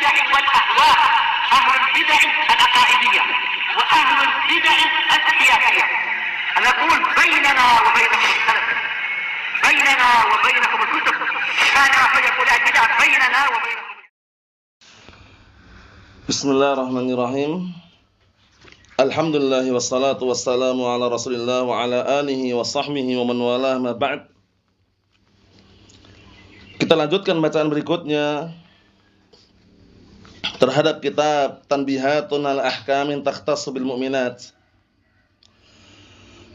البدع والأهواء، أهل البدع العقائدية وأهل البدع السياسية. نقول بيننا وبينكم السلف، بيننا وبينكم الكتب، كان فيقول البدع بيننا وبينكم. Bismillahirrahmanirrahim. Alhamdulillah wassalatu wassalamu ala Rasulillah wa ala alihi wa sahbihi wa man walah ma ba'd. Kita lanjutkan bacaan berikutnya terhadap kitab Tanbihatun al-Ahkamin Takhtassu bil Mu'minat,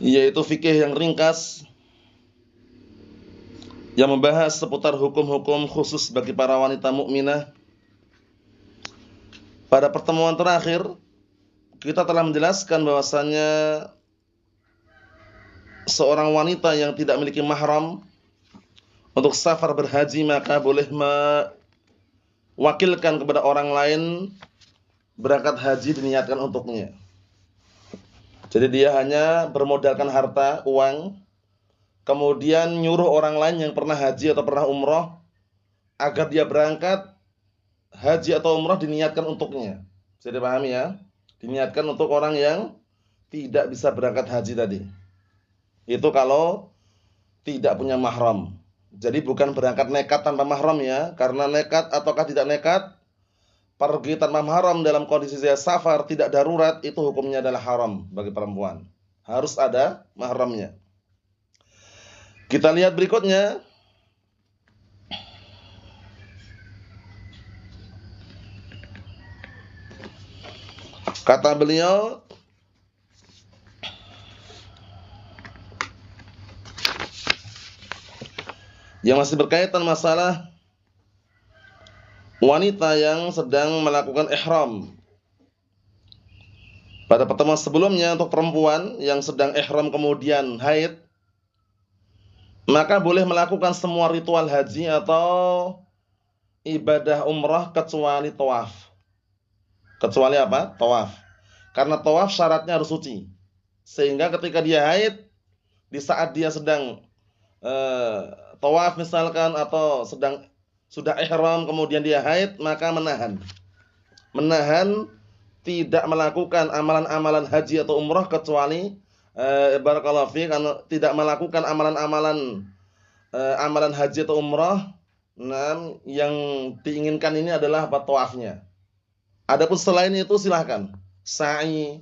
yaitu fikih yang ringkas yang membahas seputar hukum-hukum khusus bagi para wanita mukminah. Pada pertemuan terakhir kita telah menjelaskan bahwasannya seorang wanita yang tidak memiliki mahram untuk safar berhaji maka boleh mewakilkan kepada orang lain berangkat haji diniatkan untuknya. Jadi dia hanya bermodalkan harta, uang, kemudian nyuruh orang lain yang pernah haji atau pernah umroh agar dia berangkat haji atau umrah diniatkan untuknya. Bisa dipahami ya? Diniatkan untuk orang yang tidak bisa berangkat haji tadi. Itu kalau tidak punya mahram. Jadi bukan berangkat nekat tanpa mahram ya. Karena nekat ataukah tidak nekat, pergi tanpa mahram dalam kondisi safar tidak darurat, itu hukumnya adalah haram bagi perempuan. Harus ada mahramnya. Kita lihat berikutnya. Kata beliau, yang masih berkaitan masalah wanita yang sedang melakukan ihram. Pada pertemuan sebelumnya untuk perempuan yang sedang ihram kemudian haid, maka boleh melakukan semua ritual haji atau ibadah umrah kecuali tawaf. Kecuali apa? Tawaf. Karena tawaf syaratnya harus suci. Sehingga ketika dia haid, di saat dia sedang tawaf misalkan atau sedang sudah ihram kemudian dia haid, maka menahan tidak melakukan amalan-amalan haji atau umrah kecuali barakallahu fi, karena tidak melakukan amalan-amalan amalan haji atau umrah. Nah, yang diinginkan ini adalah apa? Tawafnya. Adapun selain itu silahkan sa'i,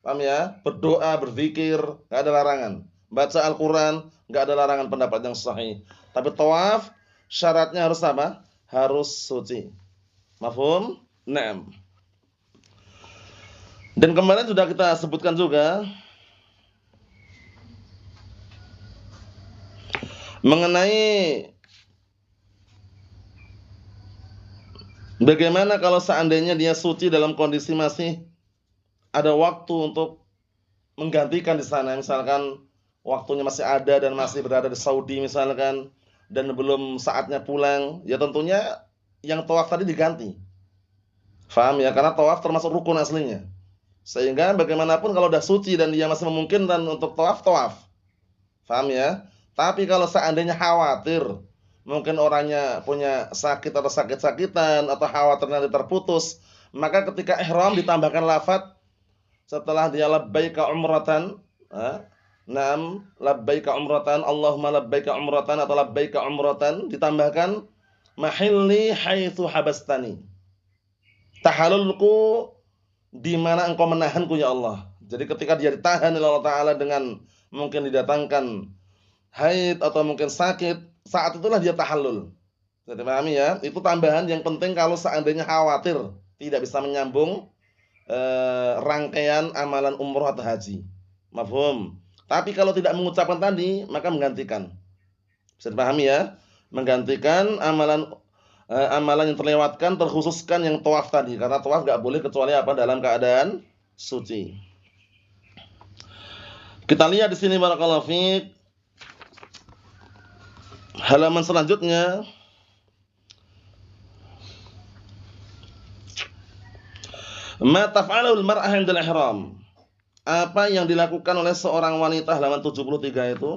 paham ya? Berdoa, berzikir, enggak ada larangan. Baca Al-Qur'an, enggak ada larangan, pendapat yang sahih. Tapi tawaf syaratnya harus apa? Harus suci. Mafhum? Naam. Dan kemarin sudah kita sebutkan juga mengenai bagaimana kalau seandainya dia suci dalam kondisi masih ada waktu untuk menggantikan di sana. Misalkan waktunya masih ada dan masih berada di Saudi misalkan, dan belum saatnya pulang, ya tentunya yang tawaf tadi diganti. Faham ya? Karena tawaf termasuk rukun aslinya. Sehingga bagaimanapun kalau sudah suci dan dia masih memungkinkan untuk tawaf, tawaf. Faham ya? Tapi kalau seandainya khawatir, mungkin orangnya punya sakit atau sakit-sakitan atau khawatir nanti terputus, maka ketika ihram ditambahkan lafaz setelah dia labbaika umratan, naam labbaika umratan, Allahumma labbaika umratan atau labbaika umratan, ditambahkan mahilli haitsu habastani. Tahallulku di mana engkau menahanku ya Allah. Jadi ketika dia ditahan oleh Allah Taala dengan mungkin didatangkan haid atau mungkin sakit, saat itulah dia tahallul. Jadi pahami ya? Itu tambahan yang penting kalau seandainya khawatir tidak bisa menyambung rangkaian amalan umroh atau haji. Mafhum? Tapi kalau tidak mengucapkan tadi, maka menggantikan. Bisa dipahami ya? Menggantikan amalan amalan yang terlewatkan, terkhususkan yang tawaf tadi. Karena tawaf enggak boleh kecuali apa? Dalam keadaan suci. Kita lihat di sini barakallahu fiik. Halaman selanjutnya. Ma taf'alul mar'ah 'indal ihram. Apa yang dilakukan oleh seorang wanita, halaman 73 itu.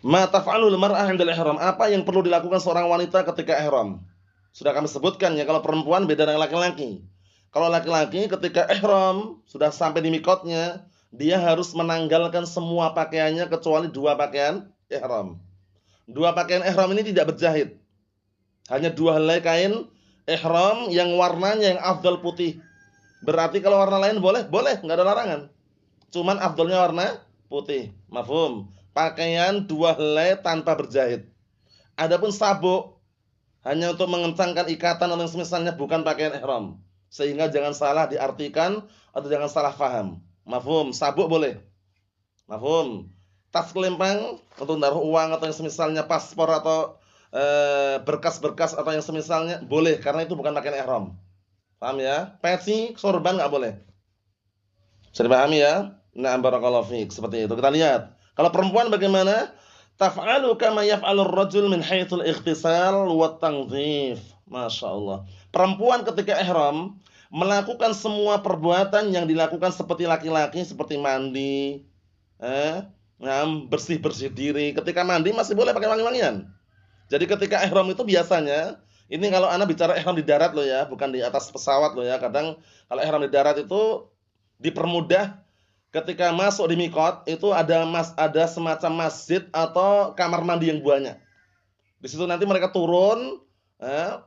Ma taf'alul mar'ah 'indal ihram. Apa yang perlu dilakukan seorang wanita ketika ihram? Sudah kami sebutkan ya, kalau perempuan beda dengan laki-laki. Kalau laki-laki ketika ihram sudah sampai di mikotnya, dia harus menanggalkan semua pakaiannya kecuali dua pakaian ihram. Dua pakaian ihram ini tidak berjahit. Hanya dua helai kain ihram yang warnanya yang afdal putih. Berarti kalau warna lain boleh? Boleh, nggak ada larangan. Cuman afdalnya warna putih. Mafhum? Pakaian dua helai tanpa berjahit. Adapun sabuk hanya untuk mengencangkan ikatan atau yang semisalnya, bukan pakaian ihram. Sehingga jangan salah diartikan atau jangan salah faham. Mafhum? Sabuk boleh. Mafhum? Tas kelempang untuk naruh uang atau yang semisalnya, paspor atau berkas-berkas atau yang semisalnya boleh, karena itu bukan pakaian ihram. Paham ya? Peci, sorban nggak boleh. Bisa dipahami ya? Na'am barakallahu fiik. Seperti itu. Kita lihat. Kalau perempuan bagaimana? Taf'alu kama yaf'alur rajul min haitsul ightisal wa tanzif. Masya Allah. Perempuan ketika ihram melakukan semua perbuatan yang dilakukan seperti laki-laki, seperti mandi, bersih-bersih diri. Ketika mandi masih boleh pakai wangi-wangian. Jadi ketika ihram itu biasanya, ini kalau Anda bicara ihram di darat loh ya, bukan di atas pesawat loh ya. Kadang kalau ihram di darat itu dipermudah ketika masuk di mikot itu ada semacam masjid atau kamar mandi yang banyak. Di situ nanti mereka turun,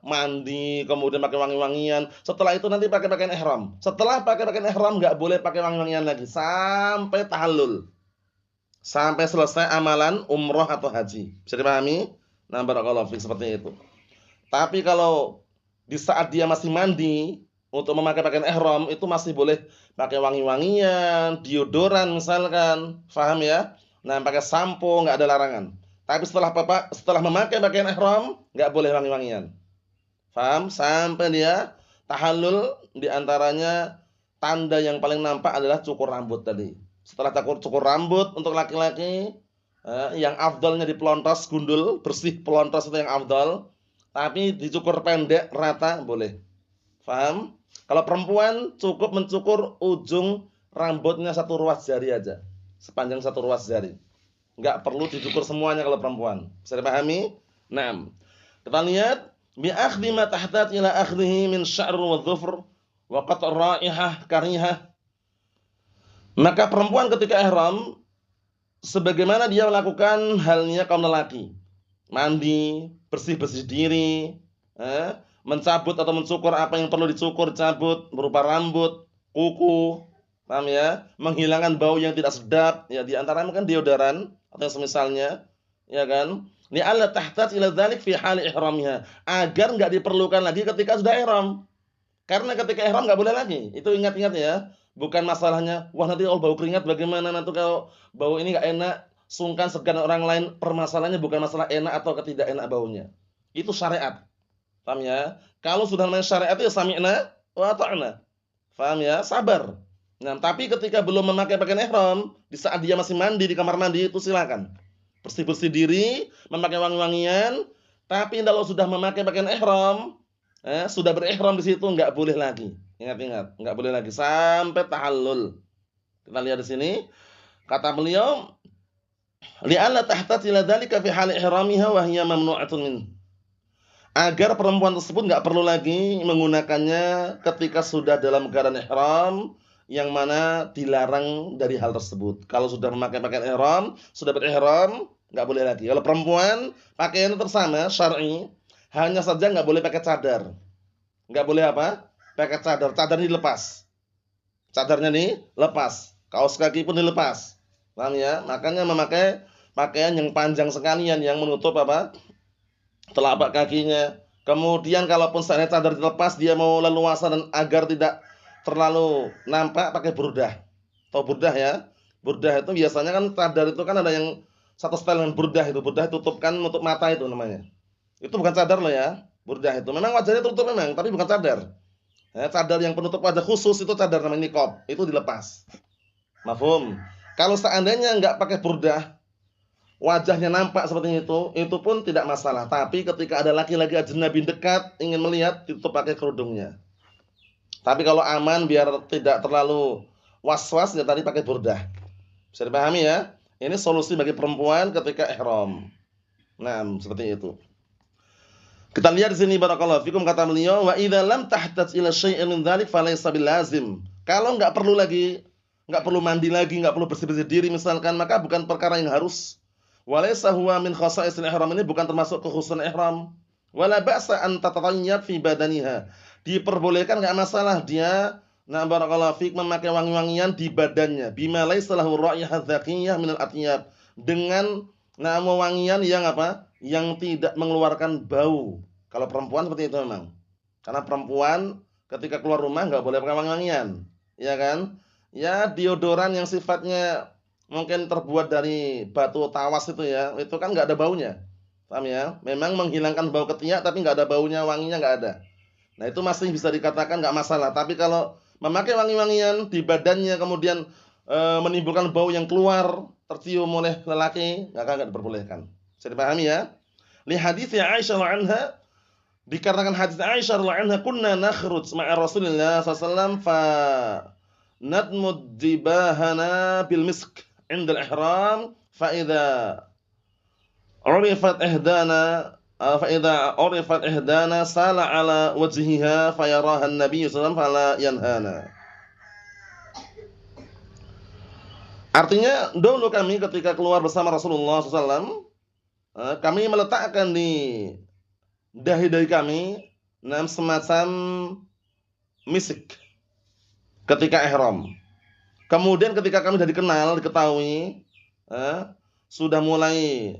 mandi, kemudian pakai wangi-wangian. Setelah itu nanti pakai pakaian ihram. Setelah pakai pakaian ihram nggak boleh pakai wangi-wangian lagi sampai tahallul. Sampai selesai amalan umroh atau haji. Bisa dipahami? Nah, barakallahu fiik, seperti itu. Tapi kalau di saat dia masih mandi untuk memakai pakaian ihram itu masih boleh pakai wangi-wangian, deodoran misalkan, paham ya? Nah, pakai sampo nggak ada larangan. Tapi setelah memakai pakaian ihram nggak boleh wangi-wangian. Paham? Sampai dia tahallul, di antaranya tanda yang paling nampak adalah cukur rambut tadi. Setelah cukur rambut untuk laki-laki, yang afdalnya dipelontos, gundul, bersih pelontos itu yang afdal. Tapi dicukur pendek, rata, boleh. Paham? Kalau perempuan cukup mencukur ujung rambutnya satu ruas jari aja. Sepanjang satu ruas jari. Enggak perlu dicukur semuanya kalau perempuan. Bisa dipahami? Naam. Kita lihat, bi akhdhi ma tahtat ila akhdhihi min sya'r wa dhufr wa qat' raihah karihah. Maka perempuan ketika ihram sebagaimana dia melakukan halnya kaum lelaki. Mandi, bersih-bersih diri, mencabut atau mencukur apa yang perlu dicukur, cabut berupa rambut, kuku, paham ya? Menghilangkan bau yang tidak sedap, ya di antaranya kan deodoran atau yang semisalnya, ya kan? Li'alla tahtaj ila dzalik fi hali ihramiha, agar enggak diperlukan lagi ketika sudah ihram. Karena ketika ihram enggak boleh lagi. Itu ingat-ingat ya. Bukan masalahnya, wah nanti bau keringat bagaimana, nanti kalau bau ini enggak enak, sungkan segan orang lain. Permasalahannya bukan masalah enak atau tidak enak baunya. Itu syariat. Paham ya? Kalau sudah namanya syariat itu ya sami'na wa ata'na. Paham ya? Sabar. Nah, tapi ketika belum memakai pakaian ihram, di saat dia masih mandi di kamar mandi itu silakan. Bersih-bersih diri, memakai wangi-wangian, tapi kalau sudah memakai pakaian ihram, sudah berihram di situ enggak boleh lagi. Ingat-ingat, enggak boleh lagi sampai tahallul. Kita lihat di sini, kata beliau, li'alla tahtaj ila dzalika fi hali ihramiha wa hiya mamnu'atun min. Agar perempuan tersebut enggak perlu lagi menggunakannya ketika sudah dalam keadaan ihram, yang mana dilarang dari hal tersebut. Kalau sudah memakai pakaian ihram, sudah berihram, enggak boleh lagi. Kalau perempuan, pakaiannya tersama syar'i, hanya saja enggak boleh pakai cadar. Enggak boleh apa? Pakai cadar. Cadarnya dilepas. Cadarnya nih lepas. Kaos kaki pun dilepas. Paham ya? Makanya memakai pakaian yang panjang sekalian yang menutup apa? Telapak kakinya. Kemudian kalaupun seandainya cadar dilepas, dia mau leluasa dan agar tidak terlalu nampak, pakai burdah. Tahu burdah ya? Burdah itu biasanya kan cadar itu kan ada yang satu style dengan burdah itu. Burdah tutupkan, nutup mata itu namanya. Itu bukan cadar loh ya. Burdah itu memang wajahnya tutup memang, tapi bukan cadar. Cadar yang penutup wajah khusus itu cadar namanya niqab, itu dilepas. Mafhum? Kalau seandainya enggak pakai burdah, wajahnya nampak seperti itu pun tidak masalah. Tapi ketika ada laki-laki ajnabi dekat ingin melihat, ditutup pakai kerudungnya. Tapi kalau aman biar tidak terlalu was-was, ya tadi pakai burdah. Bisa dipahami ya? Ini solusi bagi perempuan ketika ihram. Nah, seperti itu. Kita lihat di sini barakallahu fikum kata beliau, wa idza lam tahtaj ila syai'in min dzalik falaysa bilazim. Kalau enggak perlu lagi, enggak perlu mandi lagi, enggak perlu bersih-bersih diri misalkan, maka bukan perkara yang harus. Walaysa huwa min khasa'isil ihram, ini bukan termasuk kekhususan ihram. Wala ba'sa an tatatayyab fi badaniha. Diperbolehkan enggak masalah dia barakallahu fik memakai wangi-wangian di badannya. Bima laysa lahu ra'ihah dzakiyah minal atyab. Dengan wangian yang apa? Yang tidak mengeluarkan bau. Kalau perempuan seperti itu memang. Karena perempuan ketika keluar rumah enggak boleh pakai wangi-wangian, ya kan? Ya deodoran yang sifatnya mungkin terbuat dari batu tawas itu ya, itu kan enggak ada baunya. Paham ya? Memang menghilangkan bau ketiak tapi enggak ada baunya, wanginya enggak ada. Nah, itu masih bisa dikatakan enggak masalah. Tapi kalau memakai wangi-wangian di badannya kemudian menimbulkan bau yang keluar tercium oleh lelaki, enggak diperbolehkan. Bisa dipahami ya? Li hadits Aisyah anha, dikarenakan hadis Aisyah radhiyallahu anha, kunna nakhruj ma'a Rasulillah sallallahu alaihi wasallam fa nadmud dibahana bil misk 'inda al-ihram fa idza urifat ihdana sala ala wajhiha fayaraha an-nabiy sallallahu alaihi wasallam fala yanhana. Artinya dulu kami ketika keluar bersama Rasulullah SAW, kami meletakkan di dahi-dahi kami semacam misik ketika ihram. Kemudian ketika kami sudah dikenal, diketahui, sudah mulai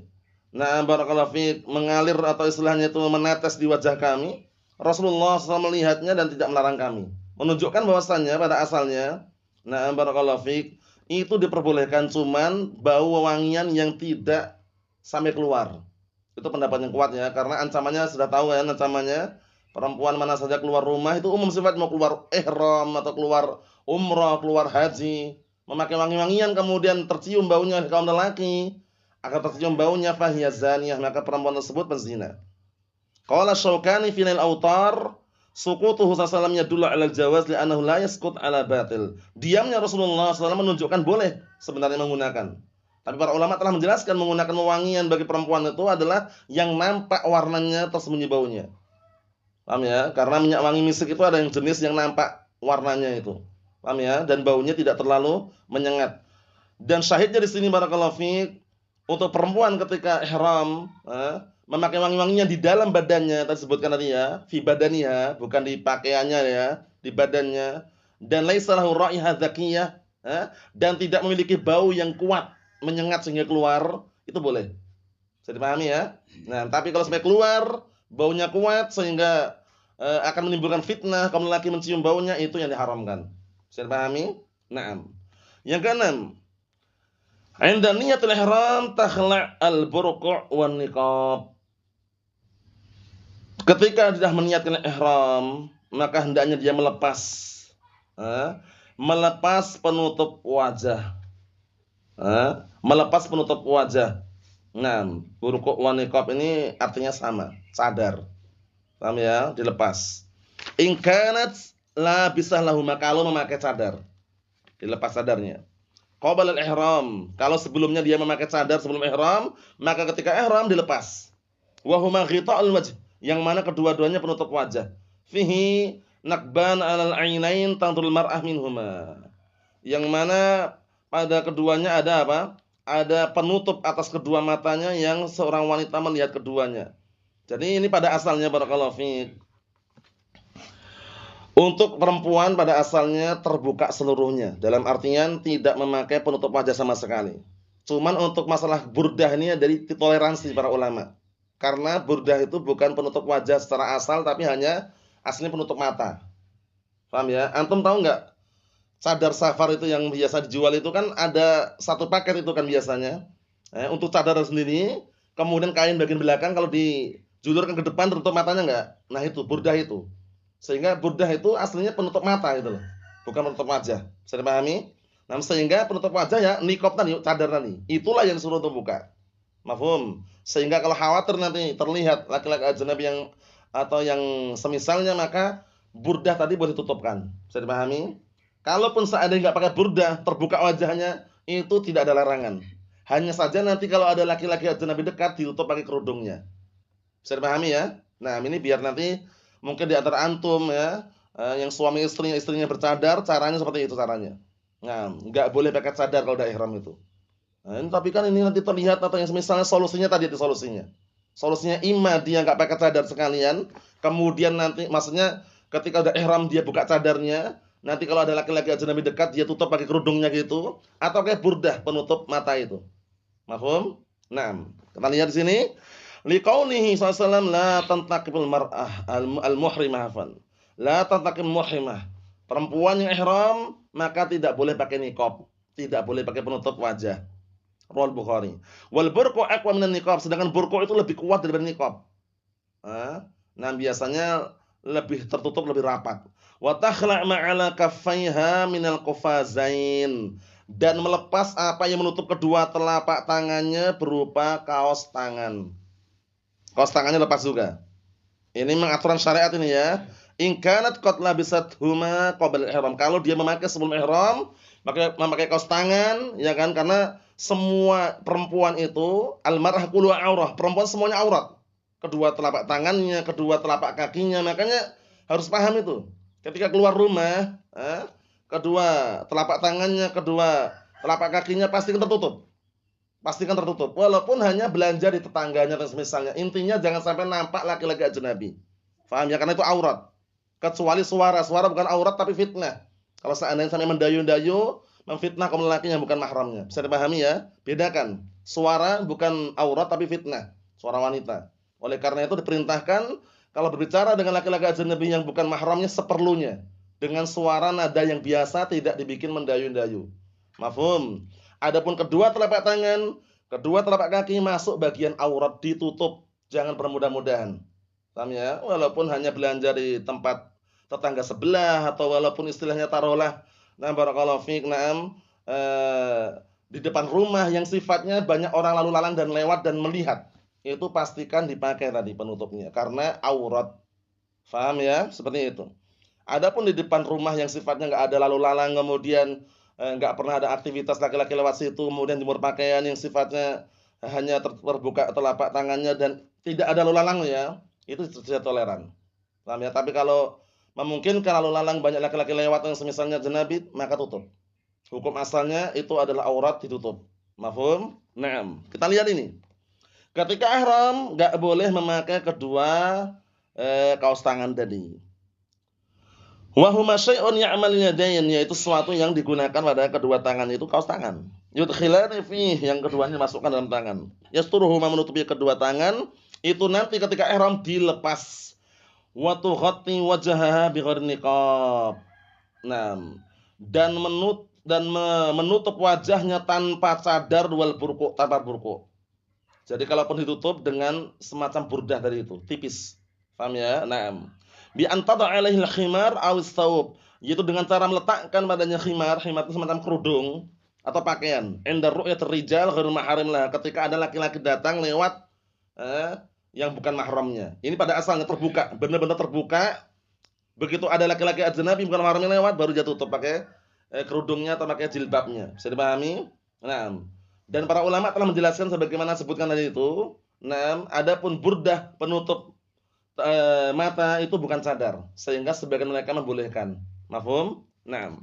barakallahu fiik mengalir atau istilahnya itu menetes di wajah kami, Rasulullah SAW melihatnya dan tidak melarang kami. Menunjukkan bahwasannya pada asalnya barakallahu fiik itu diperbolehkan, cuman bau wangian yang tidak sampai keluar. Itu pendapat yang kuat ya, karena ancamannya sudah tahu kan ancamannya. Perempuan mana saja keluar rumah itu umum sifat, mau keluar ihram atau keluar umrah, keluar haji, memakai wangi-wangian kemudian tercium baunya kaum lelaki, akan tercium baunya fahiya zaniyah, maka perempuan tersebut penzina. Qala Syaukani fi Nail Autar, suqutuhu sallallahu yadullu 'ala al-jawaz li'annahu la yasqut 'ala batil. Diamnya Rasulullah SAW menunjukkan boleh sebenarnya menggunakan. Tapi para ulama telah menjelaskan menggunakan wewangian bagi perempuan itu adalah yang nampak warnanya tersembunyi baunya. Paham ya? Karena minyak wangi misik itu ada yang jenis yang nampak warnanya itu. Paham ya? Dan baunya tidak terlalu menyengat. Dan syahidnya di sini barakallahu fiik, untuk perempuan ketika ihram memakai wangi-wangian di dalam badannya, tadi sebutkan tadi ya, fi badaniha, bukan di pakaiannya ya, di badannya, dan laisa lahu raihah dzakiyah, dan tidak memiliki bau yang kuat menyengat sehingga keluar, itu boleh. Bisa dipahami ya? Nah, tapi kalau sampai keluar baunya kuat sehingga akan menimbulkan fitnah, kaum lelaki mencium baunya, itu yang diharamkan. Bisa dipahami? Naam. Yang keenam, 'inda niyatul ihram takhla' al-burqu' wan niqab. Ketika sudah meniatkan ihram, maka hendaknya dia melepas penutup wajah. Melepas penutup wajah. Nah, burqu' wan niqab ini artinya sama, cadar. Paham ya? Dilepas. In kanat labisah lahu, kalau memakai cadar, dilepas cadarnya. Qabla al-ihram, kalau sebelumnya dia memakai cadar sebelum ihram, maka ketika ihram dilepas. Wa huma ghita'ul wajh, yang mana kedua-duanya penutup wajah. Fihi nakban 'alal 'ainain tanzurul mar'ah minhuma. Yang mana pada keduanya ada apa? Ada penutup atas kedua matanya yang seorang wanita melihat keduanya. Jadi ini pada asalnya barakallahu fiik, untuk perempuan pada asalnya terbuka seluruhnya, dalam artian tidak memakai penutup wajah sama sekali. Cuman untuk masalah burdah ini dari toleransi para ulama. Karena burdah itu bukan penutup wajah secara asal, tapi hanya aslinya penutup mata. Paham ya? Antum tahu enggak? Cadar safar itu yang biasa dijual itu kan ada satu paket itu kan biasanya. Untuk cadar sendiri, kemudian kain bagian belakang kalau dijulurkan ke depan tertutup matanya enggak? Nah itu burdah itu. Sehingga burdah itu aslinya penutup mata gitu loh, bukan penutup wajah. Bisa dipahami? Nah, sehingga penutup wajah ya niqab tadi, cadar tadi. Itulah yang disuruh untuk buka. Mafhum? Sehingga kalau khawatir nanti terlihat laki-laki ajnabi yang atau yang semisalnya, maka burdah tadi boleh tutupkan. Bisa dipahami? Kalaupun seandainya enggak pakai burdah, terbuka wajahnya, itu tidak ada larangan. Hanya saja nanti kalau ada laki-laki ajnabi dekat ditutup pakai kerudungnya. Bisa dipahami ya? Nah, ini biar nanti mungkin di antara antum ya, yang suami istrinya bercadar, caranya seperti itu caranya. Nah, nggak boleh pakai cadar kalau udah ihram itu. Nah, ini tapi kan ini nanti terlihat atau yang misalnya solusinya tadi itu solusinya. Solusinya imma dia nggak pakai cadar sekalian, kemudian nanti maksudnya ketika udah ihram dia buka cadarnya, nanti kalau ada laki-laki ajnabi dekat dia tutup pakai kerudungnya gitu, atau kayak burdah penutup mata itu. Mafhum? Naam. Kita lihat di sini. Liqaulihi sallallahu la tantaqibul mar'ah al-muhrimah afan. La tantaqim muhrimah. Perempuan yang ihram maka tidak boleh pakai niqab, tidak boleh pakai penutup wajah. Rawal Bukhari. Wal burqu aqwa minan niqab, sedangkan burqu itu lebih kuat daripada niqab. Nah, biasanya lebih tertutup, lebih rapat. Wa takhla' ma'ala kaffaiha minal qufazain, dan melepas apa yang menutup kedua telapak tangannya berupa kaos tangan. Kaos tangannya lepas juga. Ini mengaturan syariat ini ya. In kanat qad labisathuma qabla ihram. Kalau dia memakai sebelum ihram, memakai kaos tangan, ya kan? Karena semua perempuan itu al-mar'ah kullu aurah. Perempuan semuanya aurat. Kedua telapak tangannya, kedua telapak kakinya. Makanya harus paham itu. Ketika keluar rumah, kedua telapak tangannya, kedua telapak kakinya pastikan tertutup. Pastikan tertutup. Walaupun hanya belanja di tetangganya dan semisalnya. Intinya jangan sampai nampak laki-laki ajnabi. Paham ya? Karena itu aurat. Kecuali suara. Suara bukan aurat tapi fitnah. Kalau seandainya sampai mendayu-dayu, memfitnah kaum lelaki yang bukan mahramnya. Bisa dipahami ya? Bedakan. Suara bukan aurat tapi fitnah. Suara wanita. Oleh karena itu diperintahkan kalau berbicara dengan laki-laki ajnabi yang bukan mahramnya seperlunya. Dengan suara nada yang biasa, tidak dibikin mendayu-dayu. Mafhum? Adapun kedua telapak tangan, kedua telapak kaki masuk bagian aurat, ditutup. Jangan bermudah-mudahan. Paham ya? Walaupun hanya belanja di tempat tetangga sebelah, atau walaupun istilahnya taruhlah, nah barakallahu fiik, na'am, di depan rumah yang sifatnya banyak orang lalu lalang dan lewat dan melihat, itu pastikan dipakai tadi penutupnya, karena aurat. Paham ya? Seperti itu. Adapun di depan rumah yang sifatnya nggak ada lalu lalang, kemudian nggak pernah ada aktivitas laki-laki lewat situ, kemudian jemur pakaian yang sifatnya hanya terbuka telapak tangannya dan tidak ada lalu lalang ya, itu tidak toleran. Paham ya? Tapi kalau memungkinkan lalu lalang banyak laki-laki lewat yang semisalnya jenabi, maka tutup. Hukum asalnya itu adalah aurat, ditutup. Mafhum? Naam. Kita lihat ini. Ketika ihram nggak boleh memakai kedua kaos tangan tadi. Wa huma syai'un ya'mal yadayn, yaitu sesuatu yang digunakan pada kedua tangan itu kaos tangan. Yudkhilani fihi, yang keduanya masukkan dalam tangan. Yasturuhuma, menutupi kedua tangan, itu nanti ketika ihram dilepas. Wa tughatti wajhaha bighairi niqab. Nah, dan menutup wajahnya tanpa cadar wal burqu, tanpa burqu. Jadi kalaupun ditutup dengan semacam burdah dari itu, tipis. Paham ya? Naam. Bi antada alaihi al-khimar aw ats-tsaub, yaitu dengan cara meletakkan padanya khimar itu semacam kerudung atau pakaian. Inda ru'yatir rijal ghairu mahrim lah, ketika ada laki-laki datang lewat yang bukan mahramnya. Ini pada asalnya terbuka, benar-benar terbuka. Begitu ada laki-laki ajnabi bukan mahramnya lewat, baru dia tutup pakai kerudungnya atau pakai jilbabnya. Bisa dipahami? Nah, dan para ulama telah menjelaskan sebagaimana sebutkan tadi itu. Nah, adapun burdah penutup mata itu bukan cadar, sehingga sebagian mereka membolehkan. Mafhum? Nah,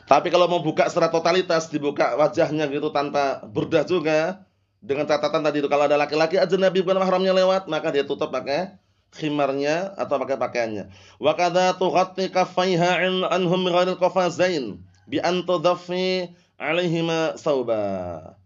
tapi kalau mau buka secara totalitas, dibuka wajahnya gitu tanpa burdah juga, dengan catatan tadi itu kalau ada laki-laki ajnabi bukan mahramnya lewat, maka dia tutup pakai khimarnya atau pakai pakaiannya. Wa kadza tughatti kaffaiha anhum ghairil qafazain bi an tudaffi alaihima sauba.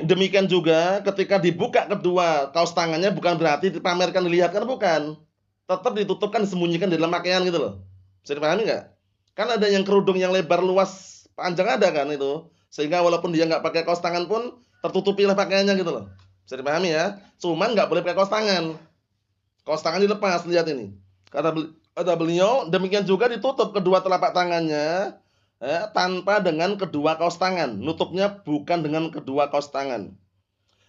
Demikian juga ketika dibuka kedua kaos tangannya bukan berarti dipamerkan, dilihatkan, bukan. Tetap ditutupkan, disembunyikan di dalam pakaian gitu loh. Bisa dipahami enggak? Kan ada yang kerudung yang lebar luas panjang ada kan itu. Sehingga walaupun dia enggak pakai kaos tangan pun tertutupi lah pakaiannya gitu loh. Bisa dipahami ya? Cuman enggak boleh pakai kaos tangan. Kaos tangan dilepas, lihat ini. Kata beliau, demikian juga ditutup kedua telapak tangannya. Tanpa dengan kedua kaos tangan, nutupnya bukan dengan kedua kaos tangan,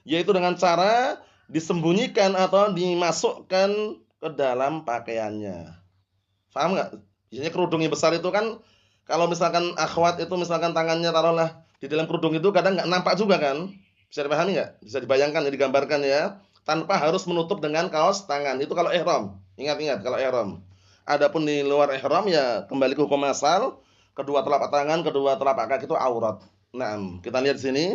yaitu dengan cara disembunyikan atau dimasukkan ke dalam pakaiannya. Paham nggak? Biasanya kerudungnya besar itu kan, kalau misalkan akhwat itu misalkan tangannya taruhlah di dalam kerudung itu kadang nggak nampak juga kan? Bisa dipahami nggak? Bisa dibayangkan ya, digambarkan ya. tanpa harus menutup dengan kaos tangan. Itu kalau ihram. Ingat-ingat kalau ihram. Adapun di luar ihram ya kembali ke hukum asal, kedua telapak tangan, kedua telapak kaki itu aurat. Nah, kita lihat di sini.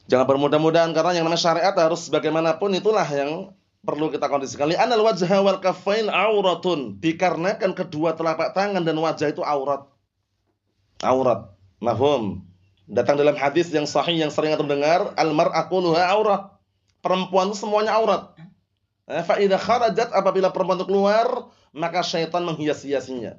Jangan bermudah-mudahan karena yang namanya syariat harus bagaimanapun itulah yang perlu kita kondisikan. Li'anal wajha wal kaffain auratun. Dikarenakan kedua telapak tangan dan wajah itu aurat. Aurat. Mafhum? Datang dalam hadis yang sahih yang sering antum dengar, al-mar'atu kulluha aurat. Perempuan itu semuanya aurat. Fa idza kharajat, apabila perempuan itu keluar, maka syaitan menghias-hiasinya.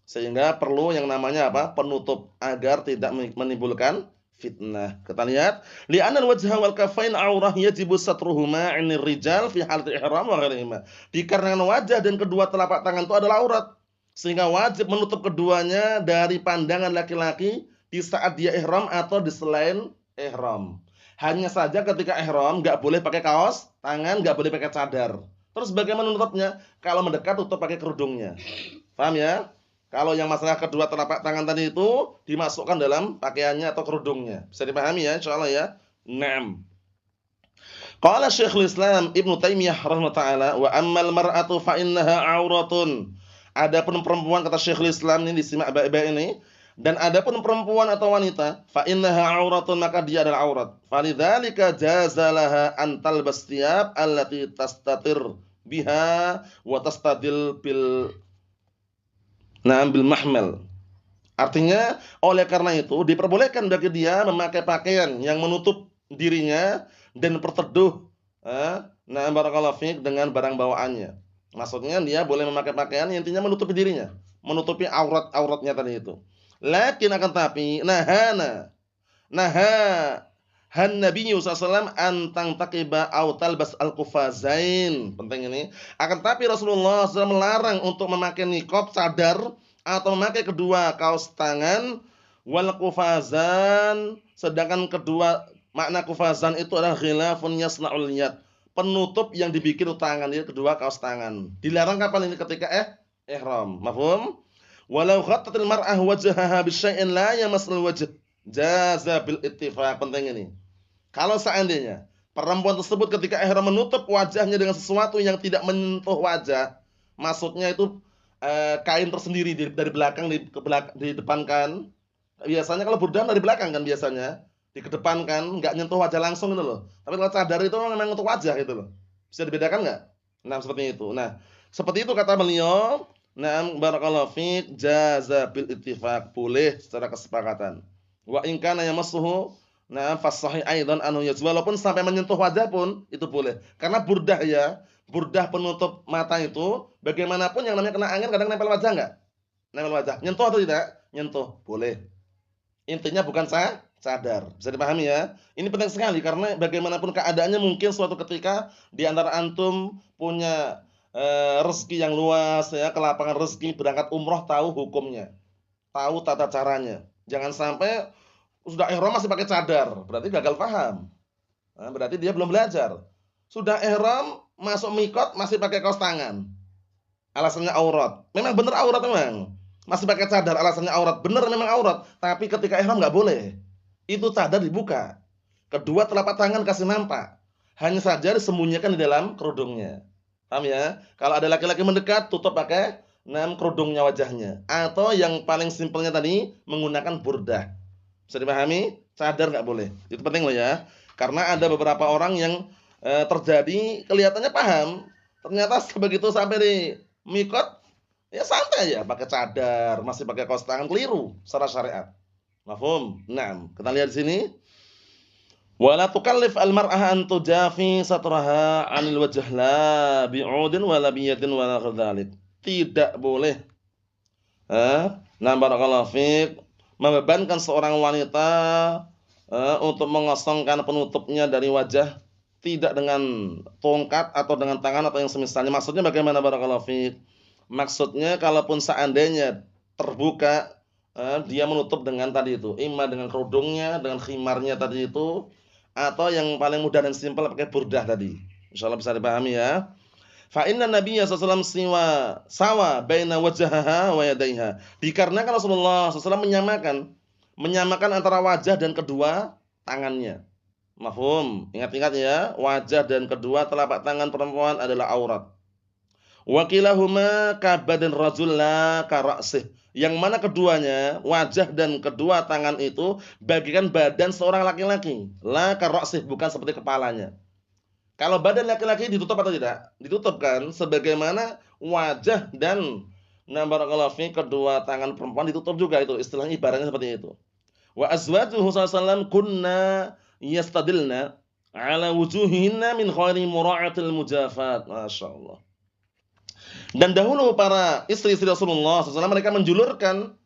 Sehingga perlu yang namanya apa? Penutup agar tidak menimbulkan fitnah. Kita lihat, li'anal wajha wal kaffain aurah yajibu satruhuma 'anil rijal fi halatil ihram wa ghairihima. Dikarenakan wajah dan kedua telapak tangan itu adalah aurat, sehingga wajib menutup keduanya dari pandangan laki-laki di saat dia ihram atau di selain ihram. Hanya saja ketika ihram enggak boleh pakai kaos tangan, enggak boleh pakai cadar. Terus bagaimana menutupnya? Kalau mendekat tutup pakai kerudungnya. Paham ya? Kalau yang masalah kedua telapak tangan tadi itu dimasukkan dalam pakaiannya atau kerudungnya. Bisa dipahami ya insyaallah ya. Naam. Qala Syekhul Islam Ibnu Taimiyah rahimahullah taala wa ammal mar'atu fa innaha auratun. Adapun perempuan kata Syekhul Islam ini disimak baik-baik ini, dan adapun perempuan atau wanita fa innaha auratun maka dia adalah aurat. Falidzalika jazalaha an talbas thiyab allati tastatir biha wa tastadil bil bil mahmal. Artinya oleh karena itu diperbolehkan bagi dia memakai pakaian yang menutup dirinya dan berteduh barakallahu fiik dengan barang bawaannya. Maksudnya dia boleh memakai pakaian yang intinya menutupi dirinya, menutupi aurat-auratnya tadi itu. Lakin akan tapi han Nabi SAW antang takiba au talbas al-kufazain. Penting ini. Akan tapi Rasulullah SAW melarang untuk memakai niqab, cadar, atau memakai kedua kaos tangan wal kufazan. Sedangkan kedua makna kufazan itu adalah khilafun yasna'ul yad. Penutup yang dibikin tangan itu kedua kaos tangan. Dilarang kapan ini? Ketika ihram. Mafhum? Walau khattatil mar'ah wajhaha bisyai'in la yamassul wajh jaza bil ittifaq. Penting ini. Kalau seandainya perempuan tersebut ketika ihram menutup wajahnya dengan sesuatu yang tidak menyentuh wajah, maksudnya itu kain tersendiri dari belakang didepankan. Biasanya kalau burdah dari belakang kan biasanya, dikedepankan, enggak nyentuh wajah langsung gitu loh. Tapi kalau cadar itu memang untuk wajah gitu loh. Bisa dibedakan enggak? Nah, seperti itu. Nah, seperti itu kata beliau, na'am barakallahu fiik jaza bil ittifaq, boleh secara kesepakatan. Wa in kana yamassuhu fasahih aidan anu yajuz, walaupun sampai menyentuh wajah pun itu boleh. Karena burdah ya, burdah penutup mata itu bagaimanapun yang namanya kena angin kadang nempel wajah enggak? Nempel wajah. Nyentuh atau tidak? Nyentuh, boleh. Intinya bukan cadar. Bisa dipahami ya? Ini penting sekali karena bagaimanapun keadaannya mungkin suatu ketika di antara antum punya rezeki yang luas ya, kelapangan rezeki berangkat umroh, tahu hukumnya. Tahu tata caranya. Jangan sampai sudah ihram masih pakai cadar, berarti gagal paham. Nah, berarti dia belum belajar. Sudah ihram, masuk mikot masih pakai kaos tangan. Alasannya aurat. Memang benar aurat memang. Masih pakai cadar, alasannya aurat. Benar memang aurat, tapi ketika ihram enggak boleh. Itu cadar dibuka. Kedua telapak tangan kasih nampak. Hanya saja disembunyikan di dalam kerudungnya. Paham ya? Kalau ada laki-laki mendekat, tutup pakai kerudungnya wajahnya. Atau yang paling simpelnya tadi menggunakan burdah. Bisa dipahami? Cadar nggak boleh. Itu penting loh ya. Karena ada beberapa orang yang terjadi kelihatannya paham, ternyata begitu sampai di mikot ya santai ya, pakai cadar, masih pakai kaos tangan, keliru secara syariat. Mafhum? Nah, kita lihat di sini. Wala tukallif al-mar'ah an tujafi satraha 'anil wajh la bi'udin wala biyadin wala ghadzalik. Tidak boleh. Barakallahu fiik, membebankan seorang wanita untuk mengosongkan penutupnya dari wajah tidak dengan tongkat atau dengan tangan atau yang semisalnya. Maksudnya bagaimana barakallahu fiik? Maksudnya kalaupun seandainya terbuka, dia menutup dengan tadi itu, imma dengan kerudungnya, dengan khimarnya tadi itu, atau yang paling mudah dan simpel pakai burdah tadi. Insyaallah bisa dipahami ya. Fa inna Nabiyya sallallahu alaihi wasallam sawa baina wajhaha wa yadayha. Dikarenakan Rasulullah sallallahu alaihi wasallam menyamakan antara wajah dan kedua tangannya. Mafhum? Ingat-ingat ya, wajah dan kedua telapak tangan perempuan adalah aurat. Wa kilahuma kabadin rajul la kara'sih. Yang mana keduanya, wajah dan kedua tangan itu bagikan badan seorang laki-laki. La kara'sih, bukan seperti kepalanya. Kalau badan laki-laki ditutup atau tidak? Ditutup kan? Sebagaimana wajah dan barakallahu fi kedua tangan perempuan ditutup juga itu. Istilahnya ibaratnya seperti itu. Wa azwajuhu sallallahu alaihi wasallam kunna yastadilna ala wujuhihinna min khairi mura'atil mujafat. Masyaallah. Dan dahulu para istri-istri Rasulullah SAW mereka menjulurkan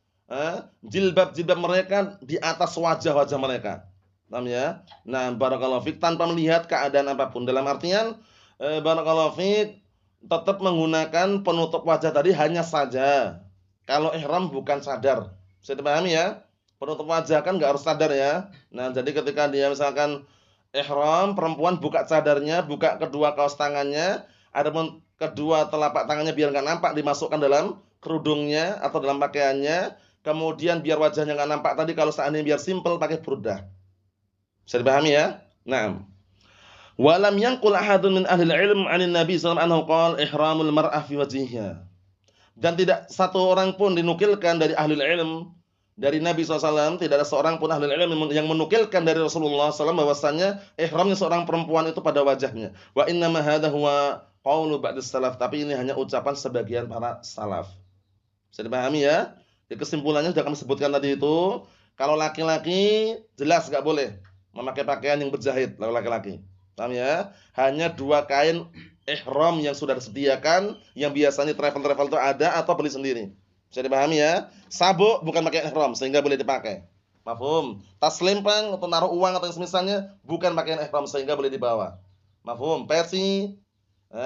jilbab-jilbab mereka di atas wajah-wajah mereka. Paham ya? Nah, barakallahu fik tanpa melihat keadaan apapun. Dalam artian barakallahu fik tetap menggunakan penutup wajah tadi hanya saja. Kalau ihram bukan cadar. Bisa dipahami ya? Penutup wajah kan enggak harus cadar ya. Nah, jadi ketika dia misalkan ihram, perempuan buka cadarnya, buka kedua kaos tangannya, adapun kedua telapak tangannya biar enggak nampak dimasukkan dalam kerudungnya atau dalam pakaiannya, kemudian biar wajahnya enggak nampak tadi kalau seandainya biar simpel pakai burdah. Bisa dipahami ya? Naam. Walam yanqul ahadun min ahli ilm 'anil Nabi sallallahu alaihi wasallam qala ihramul mar'ah fi wajhiha. Dan tidak satu orang pun dinukilkan dari ahli ilm dari Nabi SAW, tidak ada seorang pun ahli ilm yang menukilkan dari Rasulullah SAW bahwasanya ihramnya seorang perempuan itu pada wajahnya. Wa inna ma hadza huwa qaulu ba'd salaf, tapi ini hanya ucapan sebagian para salaf. Bisa dipahami ya? Di kesimpulannya sudah kami sebutkan tadi itu, kalau laki-laki jelas enggak boleh memakai pakaian yang berjahit laki-laki. Paham ya? Hanya dua kain ihram yang sudah disediakan, yang biasanya travel-travel itu ada atau beli sendiri. Bisa dipahami ya? Sabuk bukan pakai ihram sehingga boleh dipakai. Mafhum? Tas lempang atau naruh uang atau yang semisalnya bukan pakaian ihram sehingga boleh dibawa. Mafhum? Peci,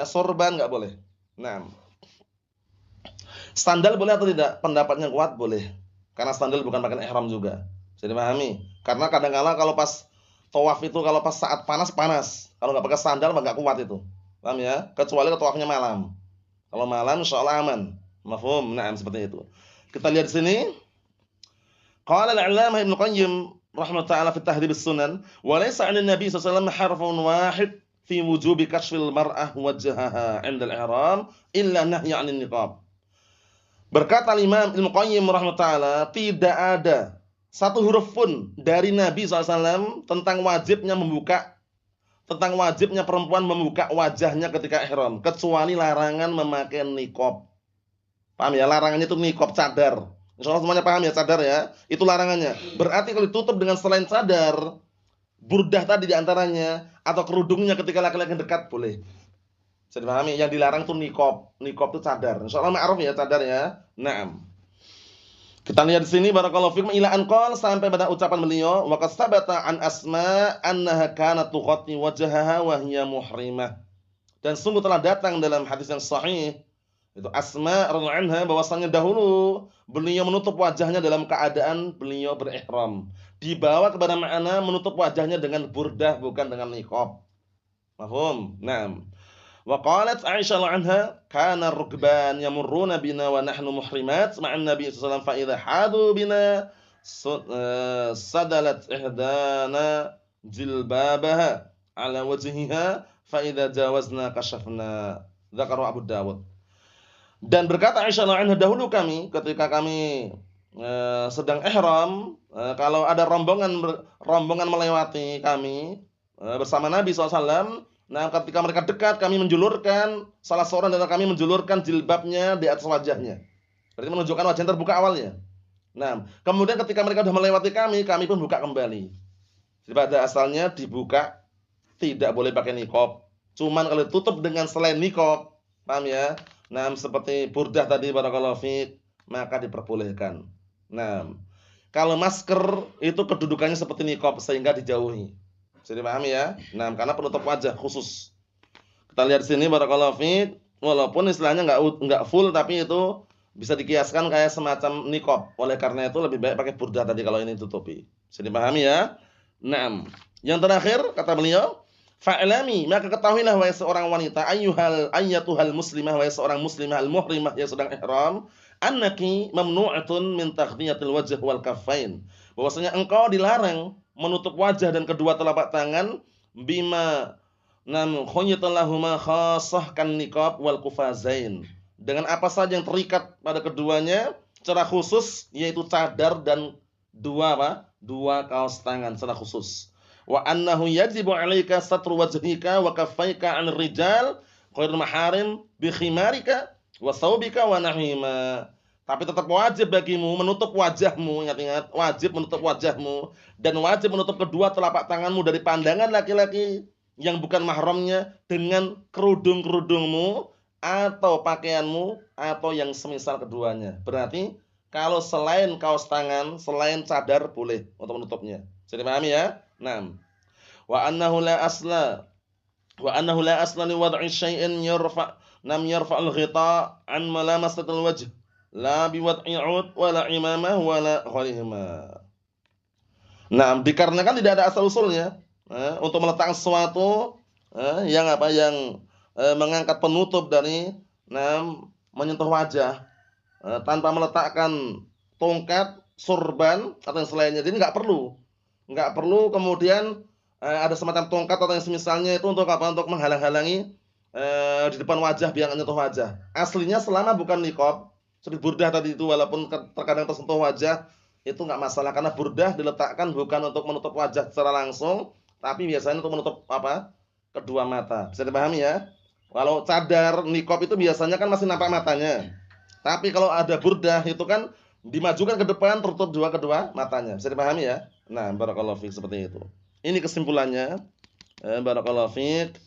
sorban enggak boleh. Nah. Sandal boleh atau tidak? Pendapatnya kuat boleh. Karena sandal bukan pakaian ihram juga. Bisa dipahami? Karena kadang-kala kalau pas tawaf itu kalau pas saat panas. Kalau enggak pakai sandal enggak kuat itu. Paham ya? Kecuali tawafnya malam. Kalau malam insyaallah aman. Mafhum? Naam, seperti itu. Kita lihat di sini. Qala al-'allamah Ibnu Qayyim rahimahullah fi Tahdhib as-Sunan, wa laysa 'ala an-nabi sallallahu alaihi wasallam harfun wahid fi wujubi kashfil mar'ah wajhaha 'inda al-ihram illa nahyi 'anil niqab. Berkata Imam Ibnu Qayyim rahimahullah, tidak ada satu huruf pun dari Nabi SAW tentang wajibnya perempuan membuka wajahnya ketika ihram, kecuali larangan memakai niqab. Paham ya? Larangannya itu niqab, cadar. Insyaallah semuanya paham ya, cadar ya? Itu larangannya. Berarti kalau ditutup dengan selain cadar, burdah tadi diantaranya, atau kerudungnya ketika laki-laki dekat boleh. Bisa dipahami? Yang dilarang itu niqab. Niqab itu cadar. Insyaallah ma'ruf ya, cadar ya. Naam. Kita lihat di sini barakallahu fikum ila an qala sampai pada ucapan beliau wa qad sabata an Asma annaha kanat tughatti wajhaha wa hiya muhrimah. Dan sungguh telah datang dalam hadis yang sahih itu Asma radhiyallahu anha bahwasanya dahulu beliau menutup wajahnya dalam keadaan beliau berihram. Dibawa kepada makna menutup wajahnya dengan burdah bukan dengan niqab. Paham? Naam. Wa qalat Aisyah anha kana ar-rukban yamurruna bina wa nahnu muhrimat ma'an nabi sallallahu alaihi wasallam fa idza hadu bina sadalat ihdana jilbabaha ala wajhiha fa idza jawazna kashafna. Dzakara Abu Dawud. Dan berkata Aisyah anha dahulu kami ketika kami sedang ihram, kalau ada rombongan melewati kami bersama Nabi SAW. Nah, ketika mereka dekat, kami menjulurkan, salah seorang dari kami menjulurkan jilbabnya di atas wajahnya. Berarti menunjukkan wajah terbuka awalnya. Nah, kemudian ketika mereka sudah melewati kami pun buka kembali. Jadi pada asalnya dibuka, tidak boleh pakai niqab. Cuman kalau tutup dengan selain niqab, paham ya? Nah, seperti burdah tadi barakallahu fiik, maka diperbolehkan. Nah, kalau masker itu kedudukannya seperti niqab sehingga dijauhi. Bisa dipahami ya? Nah, karena penutup wajah khusus. Kita lihat di sini barakallahu fiik, walaupun istilahnya enggak full tapi itu bisa dikiaskan kayak semacam niqab. Oleh karena itu lebih baik pakai burdah tadi kalau ini tutupi. Bisa dipahami ya? Naam. Yang terakhir kata beliau, fa'lami, maka ketahuilah wahai seorang wanita, ayyatuhal muslimah, wahai seorang muslimah al-muhrimah yang sedang ihram, annaki mamnu'atun min taghdiyatil wajh wal kaffain. Bahwasanya engkau dilarang menutup wajah dan kedua telapak tangan bima khayyatalahuma khassah kan niqab wal kufazain. Dengan apa saja yang terikat pada keduanya secara khusus, yaitu cadar dan dua apa? Dua kaos tangan secara khusus. Wa annahu yajibu 'alaika satru wajhika wa kaffaika 'anil rijal ghairil maharim bi khimarika wa thawbika wa nahima. Tapi tetap wajib bagimu menutup wajahmu, ingat-ingat, wajib menutup wajahmu dan wajib menutup kedua telapak tanganmu dari pandangan laki-laki yang bukan mahramnya dengan kerudung-kerudungmu atau pakaianmu atau yang semisal keduanya. Berarti kalau selain kaos tangan, selain cadar boleh untuk menutupnya. Jadi pahami ya? Naam. Wa annahu la asla li wad'i syai'in yarfa al-ghita' an malamasatil wajh la bi wad'i 'ud wala imamah wala ghairihima. Nah, dikarenakan tidak ada asal usulnya untuk meletakkan sesuatu yang mengangkat penutup dari menyentuh wajah tanpa meletakkan tongkat, sorban atau yang selainnya. Jadi nggak perlu kemudian ada semacam tongkat atau yang semisalnya itu untuk apa? Untuk menghalang-halangi di depan wajah biar nggak nyentuh wajah. Aslinya selama bukan niqab, seperti burdah tadi itu walaupun terkadang tersentuh wajah itu nggak masalah karena burdah diletakkan bukan untuk menutup wajah secara langsung, tapi biasanya untuk menutup apa? Kedua mata. Bisa dipahami ya? Kalau cadar niqab itu biasanya kan masih nampak matanya. Tapi kalau ada burdah itu kan dimajukan ke depan tertutup kedua matanya. Bisa dipahami ya? Nah, barakallahu fiik seperti itu. Ini kesimpulannya. Barakallahu fiik.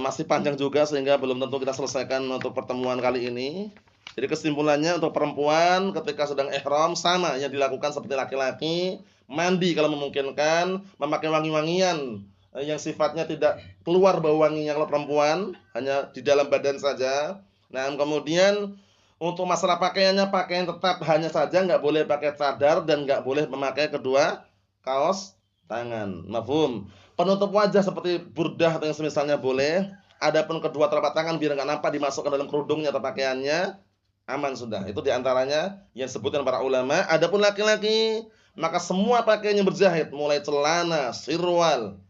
Masih panjang juga sehingga belum tentu kita selesaikan untuk pertemuan kali ini. Jadi kesimpulannya untuk perempuan ketika sedang ihram sama yang dilakukan seperti laki-laki, mandi kalau memungkinkan, memakai wangi-wangian yang sifatnya tidak keluar bau wanginya kalau perempuan, hanya di dalam badan saja. Nah, kemudian untuk masalah pakaiannya, pakaian tetap hanya saja nggak boleh pakai cadar dan nggak boleh memakai kedua kaos tangan. Mafhum? Penutup wajah seperti burdah atau yang semisalnya boleh. Adapun kedua telapak tangan biar nggak nampak dimasukkan dalam kerudungnya atau pakaiannya, aman sudah. Itu diantaranya yang disebutkan para ulama. Adapun laki-laki, maka semua pakaian yang berjahit, mulai celana, sirwal,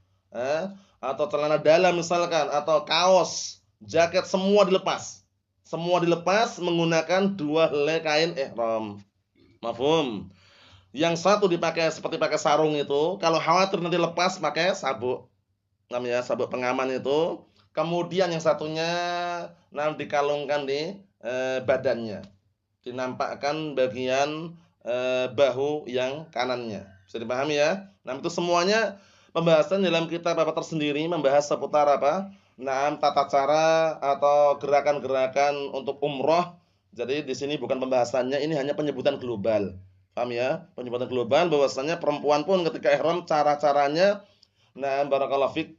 atau celana dalam misalkan, atau kaos, jaket, semua dilepas. Semua dilepas menggunakan dua helai kain ihram. Mafhum? Yang satu dipakai seperti pakai sarung itu, kalau khawatir nanti lepas pakai sabuk. Namanya sabuk pengaman itu. Kemudian yang satunya dikalungkan di badannya. Dinampakkan bagian bahu yang kanannya. Bisa dipahami ya? Nah, itu semuanya pembahasan dalam kitab apa tersendiri membahas seputar apa? Tata cara atau gerakan-gerakan untuk umroh. Jadi di sini bukan pembahasannya, ini hanya penyebutan global. Paham ya? Penyebutan global bahwasanya perempuan pun ketika ihram cara-caranya barakallahu fik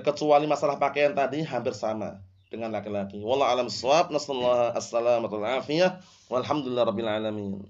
kecuali masalah pakaian tadi hampir sama dengan laki-laki. Wallahu a'lam bissawab. Nasallahu as-salamata wal afiyah. Walhamdulillahirabbil alamin.